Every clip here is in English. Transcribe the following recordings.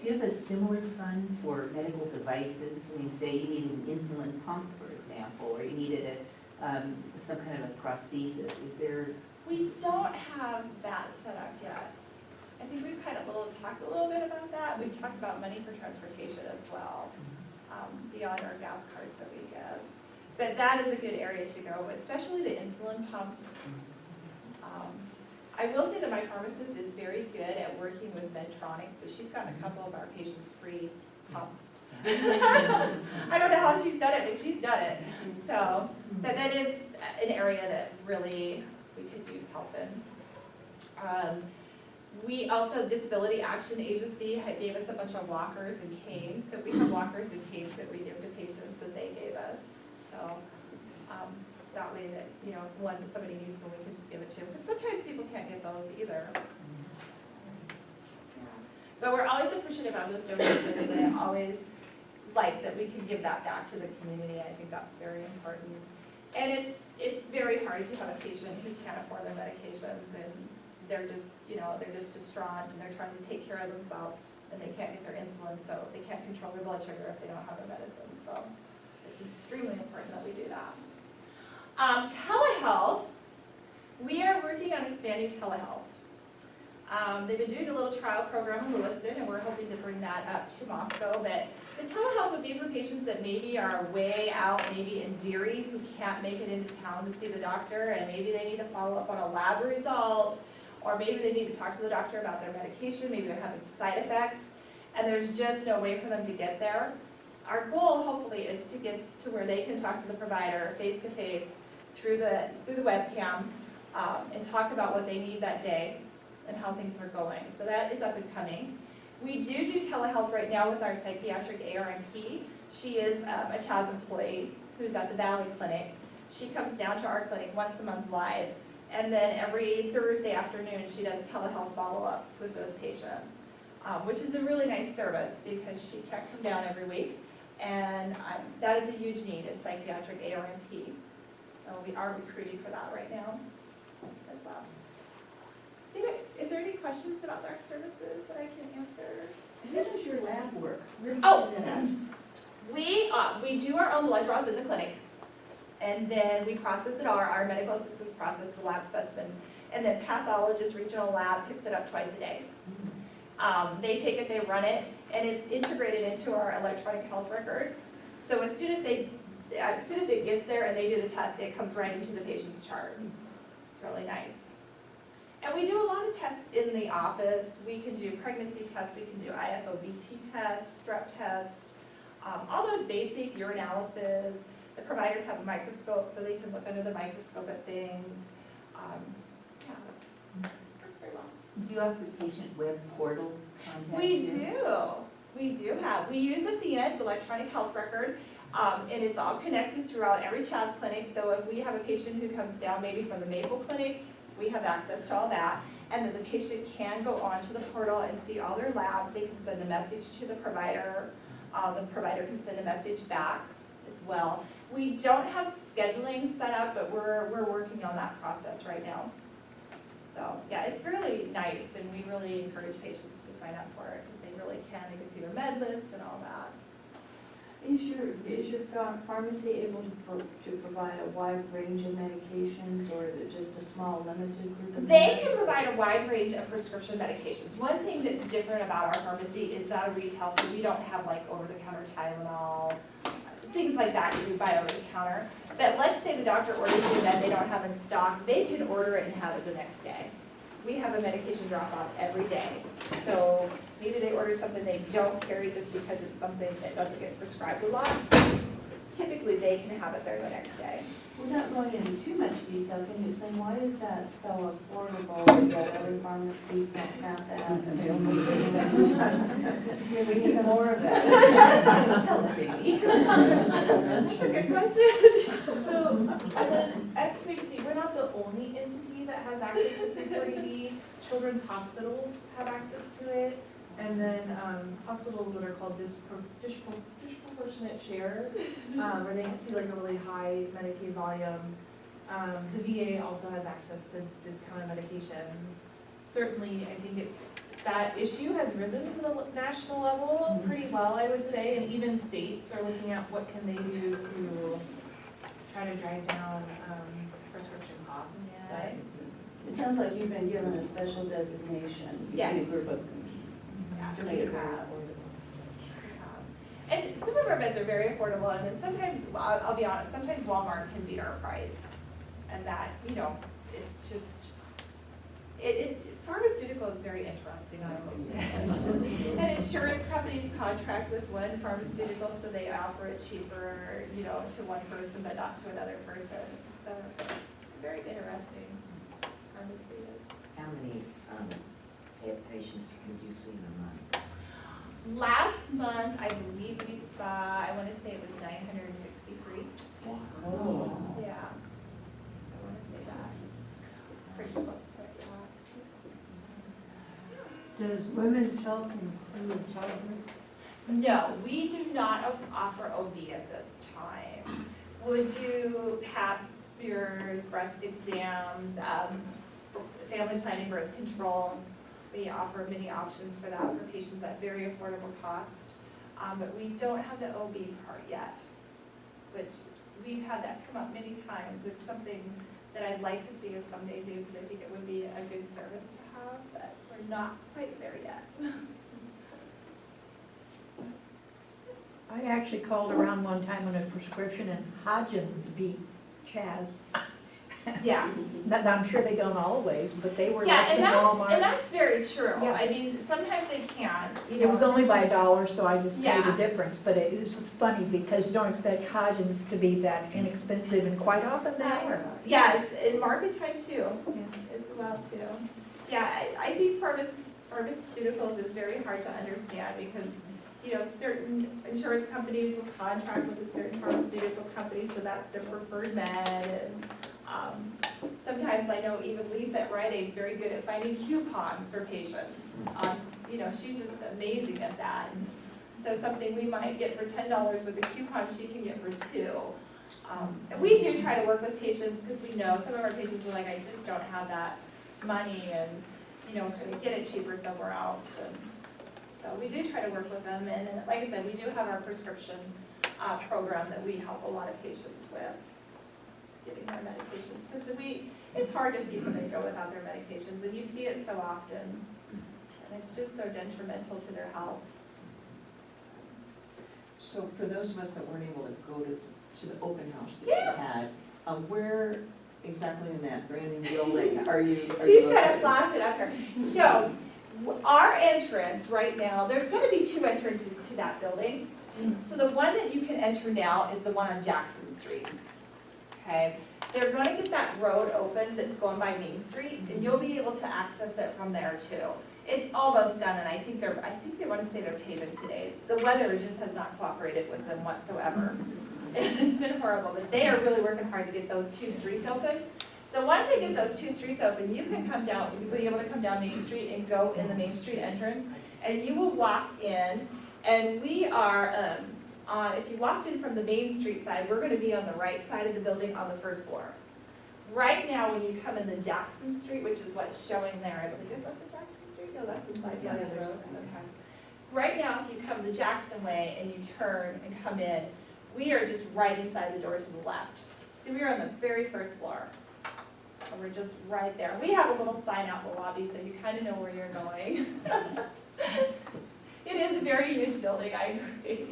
Do you have a similar fund for medical devices? I mean, say you needed an insulin pump, for example, or you needed some kind of a prosthesis. Is there? We don't have that set up yet. I think we've kind of talked a little bit about that. We've talked about money for transportation as well, beyond our gas cards that we give. But that is a good area to go, especially the insulin pumps. I will say that my pharmacist is very good at working with Medtronic, so she's gotten a couple of our patients free pumps. I don't know how she's done it, but she's done it. So, but that is an area that really we could use help in. We also, Disability Action Agency gave us a bunch of walkers and canes. So we have walkers and canes that we give to patients that they gave us. So that way that, you know, one that somebody needs one, we can just give it to them. Because sometimes people can't get those either. Yeah. But we're always appreciative of those donations, and I always like that we can give that back to the community. I think that's very important. And it's very hard to have a patient who can't afford their medications, and they're just, you know, they're just distraught, and they're trying to take care of themselves, and they can't get their insulin, so they can't control their blood sugar if they don't have their medicine. So it's extremely important that we do that. Telehealth, we are working on expanding telehealth. They've been doing a little trial program in Lewiston, and we're hoping to bring that up to Moscow. But the telehealth would be for patients that maybe are way out, maybe in Deary, who can't make it into town to see the doctor, and maybe they need to follow up on a lab result, or maybe they need to talk to the doctor about their medication, maybe they're having side effects, and there's just no way for them to get there. Our goal, hopefully, is to get to where they can talk to the provider face-to-face through the webcam and talk about what they need that day and how things are going. So that is up and coming. We do telehealth right now with our psychiatric ARNP. She is a CHAS employee who's at the Valley Clinic. She comes down to our clinic once a month live, and then every Thursday afternoon she does telehealth follow-ups with those patients, which is a really nice service because she can't come down every week, and that is a huge need, is psychiatric ARNP. So we are recruiting for that right now as well. Is there any questions about our services that I can answer? How does your lab work? Where do you Oh, send it out? we do our own blood draws in the clinic, and then we process it all. Our medical assistants process the lab specimens, and then pathologist regional lab picks it up twice a day. They take it, they run it, and it's integrated into our electronic health record. So as soon as it gets there and they do the test, it comes right into the patient's chart. It's really nice. And we do a lot of tests in the office. We can do pregnancy tests, we can do IFOBT tests, strep tests, all those basic urinalysis. The providers have a microscope so they can look under the microscope at things. Yeah, works very well. Do you have the patient web portal contact We you? do have. We use Athena, it's electronic health record, and it's all connected throughout every CHAS clinic. So if we have a patient who comes down maybe from the Maple Clinic, we have access to all that. And then the patient can go onto the portal and see all their labs. They can send a message to the provider. The provider can send a message back as well. We don't have scheduling set up, but we're working on that process right now. So yeah, it's really nice, and we really encourage patients to sign up for it because they really can. They can see their med list and all that. Is your pharmacy able to provide a wide range of medications, or is it just a small limited group of They can provide a wide range of prescription medications. One thing that's different about our pharmacy is not a retail, so we don't have like over-the-counter Tylenol, things like that you buy over the counter. But let's say the doctor orders you that they don't have in stock, they can order it and have it the next day. We have a medication drop-off every day. So maybe they order something they don't carry just because it's something that doesn't get prescribed a lot. Typically, they can have it there the next day. Without going into too much detail, can you explain why is that so affordable that other pharmacies don't have that available? We need more of that. Tell us, Amy. That's a good question. So, as an FQHC, we're not the only entity that has access to 340B. Children's hospitals have access to it, and then hospitals that are called disproportionate share, where they see like a really high Medicaid volume. The VA also has access to discounted medications. Certainly, I think it's that issue has risen to the national level pretty well, I would say, and even states are looking at what can they do to try to drive down prescription costs. Yeah. It sounds like you've been given a special designation. Yes. To a group of. Yeah, to we make it have. more affordable. And some of our beds are very affordable, and then sometimes, well, I'll be honest, sometimes Walmart can beat our price. And that, you know, it's just, pharmaceutical is very interesting, I always say. And insurance companies contract with one pharmaceutical, so they offer it cheaper, you know, to one person, but not to another person. So it's very interesting, pharmacy is. How many patients did you see in a month? Last month, I believe we saw, I want to say it was 963. Oh. Yeah. I want to say that. It's pretty close to it, yeah. Does women's health include childbirth? No, we do not offer OB at this time. Would you pap smears, breast exams, family planning, birth control? We offer many options for that for patients at very affordable cost. But we don't have the OB part yet, which we've had that come up many times. It's something that I'd like to see us someday do because I think it would be a good service to have, but we're not quite there yet. I actually called around one time on a prescription and Hodgins beat CHAS. Yeah. I'm sure they don't always, but they were Yeah, less than and Walmart. that's very true. Yeah. I mean, sometimes they can, you It was know. only by $1, so I just paid Yeah. the difference, but it was just funny because you don't expect Hodgins to be that inexpensive, and quite often they are. Yes, in market time too, Yes. as well too. Yeah, I think pharmaceuticals is very hard to understand because, you know, certain insurance companies will contract with a certain pharmaceutical company, so that's their preferred med. And sometimes I know even Lisa at Rite Aid's very good at finding coupons for patients. You know, she's just amazing at that. And so something we might get for $10 with a coupon, she can get for $2. And we do try to work with patients because we know some of our patients are like, I just don't have that money, and, you know, could get it cheaper somewhere else. And so we do try to work with them. And like I said, we do have our prescription program that we help a lot of patients with, getting their medications. Because it's hard to see somebody go without their medications, and you see it so often. And it's just so detrimental to their health. So for those of us that weren't able to go to the open house that Yeah. you had, where exactly in that brand new building are you? She's kind located? of flashing up here. So our entrance right now, there's going to be 2 entrances to that building. So the one that you can enter now is the one on Jackson Street. Okay, they're going to get that road open that's going by Main Street, and you'll be able to access it from there too. It's almost done, and I think they want to say they're paving today. The weather just has not cooperated with them whatsoever. It's been horrible, but they are really working hard to get those 2 streets open. So once they get those 2 streets open, you can come down, you'll be able to come down Main Street and go in the Main Street entrance, and you will walk in, and we are, if you walked in from the Main Street side, we're gonna be on the right side of the building on the 1st floor. Right now, when you come in the Jackson Street, which is what's showing there, I believe, is that the Jackson Street? No, that's the side down the road. Okay. Right now, if you come the Jackson way and you turn and come in, we are just right inside the door to the left. So we are on the very 1st floor. And we're just right there. We have a little sign out in the lobby, so you kind of know where you're going. It is a very huge building, I agree.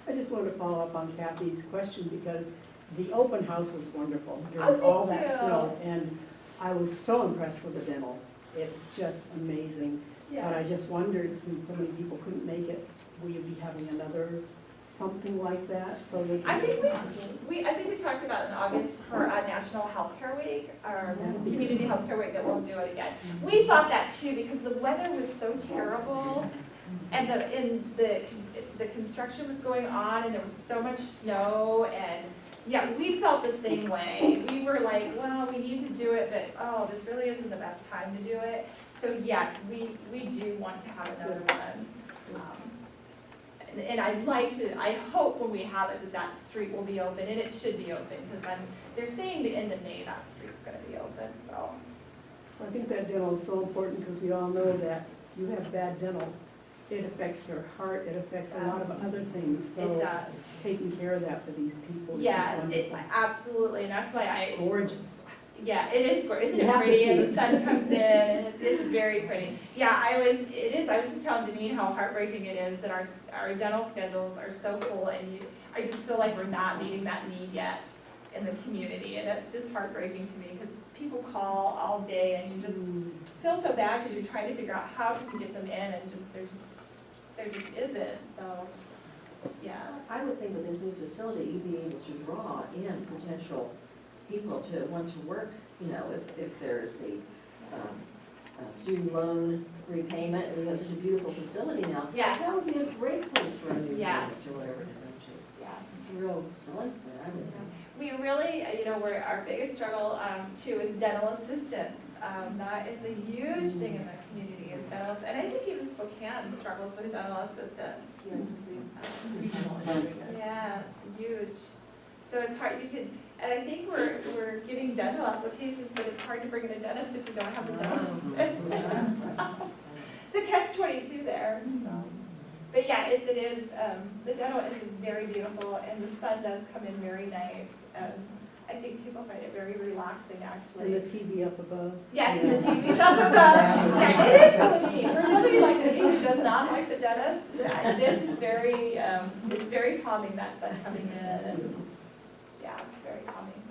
I just wanted to follow up on Kathy's question because the open house was wonderful Oh, during all thank that you. snow. And I was so impressed with the demo. It's just amazing. But I just wondered, since so many people couldn't make it, will you be having another something like that so they can? I think we talked about in August for National Healthcare Week, or Community Healthcare Week, that we'll do it again. We thought that too, because the weather was so terrible, and the construction was going on, and there was so much snow, and yeah, we felt the same way. We were like, well, we need to do it, but oh, this really isn't the best time to do it. So yes, we do want to have another one. And I hope when we have it that street will be open, and it should be open, because they're saying the end of May that street's gonna be open, so. I think that demo is so important because we all know that you have bad dental, it affects your heart, it affects a lot of other things, It so does. taking care of that for these people is just Yes, wonderful. absolutely, and that's why Gorgeous. yeah, it is, isn't You it have to pretty, see and it. the sun comes in, and it's very pretty. Yeah, I was just telling Janine how heartbreaking it is that our dental schedules are so full, and I just feel like we're not meeting that need yet in the community, and it's just heartbreaking to me, because people call all day, and you just feel so bad, because you're trying to figure out how can we get them in, and there just isn't, so, yeah. I would think with this new facility, you'd be able to draw in potential people to want to work, you know, if there's the student loan repayment, and you have such a beautiful facility now. Yeah. That would be a great place for a new Yeah. dentist or whatever to go to. Yeah. It's a real selling point, I would think. We really, our biggest struggle too is dental assistants. That is a huge thing in the community is dental, and I think even Spokane struggles with dental assistants. Yes, huge. So it's hard, and I think we're getting dental applications, but it's hard to bring in a dentist if you don't have a dental assistant. It's a catch-22 there, so. But yeah, it is, the dental is very beautiful, and the sun does come in very nice. I think people find it very relaxing, And the actually. TV up above. Yes, and the TV's up above. Yeah, it is really neat. For somebody like me who does not like the dentist, this is very, it's very calming, that sun coming in, and yeah, it's very calming.